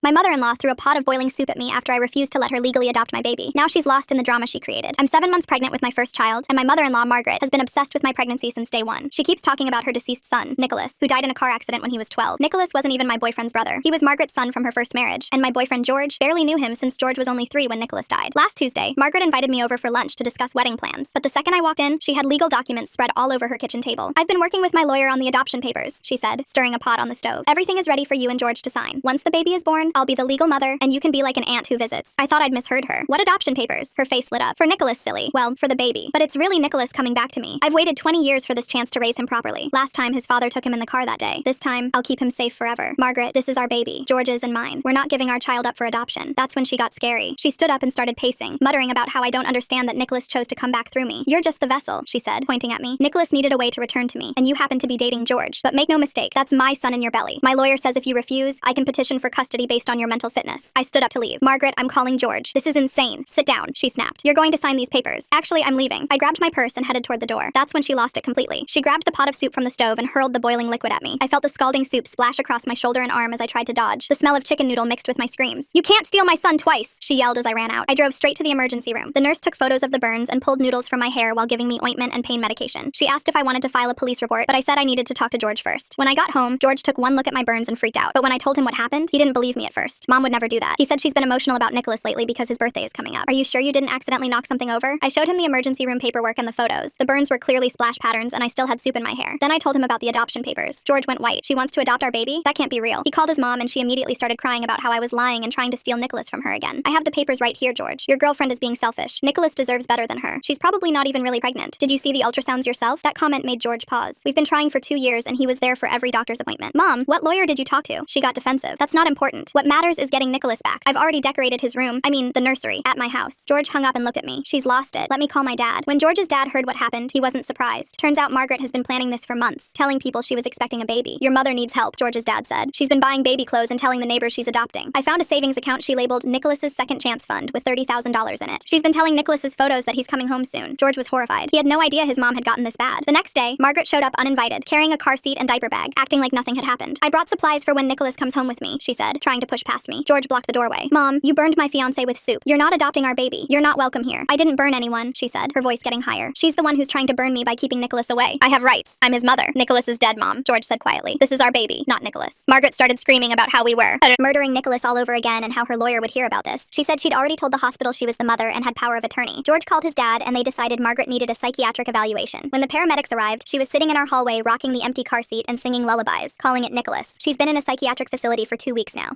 My mother-in-law threw a pot of boiling soup at me after I refused to let her legally adopt my baby. Now she's lost in the drama she created. I'm 7 months pregnant with my first child, and my mother-in-law, Margaret, has been obsessed with my pregnancy since day one. She keeps talking about her deceased son, Nicholas, who died in a car accident when he was 12. Nicholas wasn't even my boyfriend's brother. He was Margaret's son from her first marriage, and my boyfriend, George, barely knew him since George was only 3 when Nicholas died. Last Tuesday, Margaret invited me over for lunch to discuss wedding plans, but the second I walked in, she had legal documents spread all over her kitchen table. I've been working with my lawyer on the adoption papers, she said, stirring a pot on the stove. Everything is ready for you and George to sign. Once the baby is born, I'll be the legal mother, and you can be like an aunt who visits. I thought I'd misheard her. What adoption papers? Her face lit up. For Nicholas, silly. Well, for the baby. But it's really Nicholas coming back to me. I've waited 20 years for this chance to raise him properly. Last time, his father took him in the car that day. This time, I'll keep him safe forever. Margaret, this is our baby. George's and mine. We're not giving our child up for adoption. That's when she got scary. She stood up and started pacing, muttering about how I don't understand that Nicholas chose to come back through me. You're just the vessel, she said, pointing at me. Nicholas needed a way to return to me, and you happen to be dating George. But make no mistake, that's my son in your belly. My lawyer says if you refuse, I can petition for custody based on your mental fitness. I stood up to leave. Margaret, I'm calling George. This is insane. Sit down, she snapped. You're going to sign these papers. Actually, I'm leaving. I grabbed my purse and headed toward the door. That's when she lost it completely. She grabbed the pot of soup from the stove and hurled the boiling liquid at me. I felt the scalding soup splash across my shoulder and arm as I tried to dodge. The smell of chicken noodle mixed with my screams. You can't steal my son twice, she yelled as I ran out. I drove straight to the emergency room. The nurse took photos of the burns and pulled noodles from my hair while giving me ointment and pain medication. She asked if I wanted to file a police report, but I said I needed to talk to George first. When I got home, George took one look at my burns and freaked out. But when I told him what happened, he didn't believe me at first. Mom would never do that. He said she's been emotional about Nicholas lately because his birthday is coming up. Are you sure you didn't accidentally knock something over? I showed him the emergency room paperwork and the photos. The burns were clearly splash patterns and I still had soup in my hair. Then I told him about the adoption papers. George went white. She wants to adopt our baby? That can't be real. He called his mom and she immediately started crying about how I was lying and trying to steal Nicholas from her again. I have the papers right here, George. Your girlfriend is being selfish. Nicholas deserves better than her. She's probably not even really pregnant. Did you see the ultrasounds yourself? That comment made George pause. We've been trying for 2 years and he was there for every doctor's appointment. Mom, what lawyer did you talk to? She got defensive. That's not important. What matters is getting Nicholas back. I've already decorated his room, the nursery, at my house. George hung up and looked at me. She's lost it. Let me call my dad. When George's dad heard what happened, he wasn't surprised. Turns out Margaret has been planning this for months, telling people she was expecting a baby. Your mother needs help, George's dad said. She's been buying baby clothes and telling the neighbors she's adopting. I found a savings account she labeled Nicholas's Second Chance Fund with $30,000 in it. She's been telling Nicholas's photos that he's coming home soon. George was horrified. He had no idea his mom had gotten this bad. The next day, Margaret showed up uninvited, carrying a car seat and diaper bag, acting like nothing had happened. I brought supplies for when Nicholas comes home with me, she said, trying to push past me. George blocked the doorway. Mom, you burned my fiancé with soup. You're not adopting our baby. You're not welcome here. I didn't burn anyone, she said, her voice getting higher. She's the one who's trying to burn me by keeping Nicholas away. I have rights. I'm his mother. Nicholas is dead, Mom, George said quietly. This is our baby, not Nicholas. Margaret started screaming about how we were murdering Nicholas all over again and how her lawyer would hear about this. She said she'd already told the hospital she was the mother and had power of attorney. George called his dad and they decided Margaret needed a psychiatric evaluation. When the paramedics arrived, she was sitting in our hallway rocking the empty car seat and singing lullabies, calling it Nicholas. She's been in a psychiatric facility for 2 weeks now.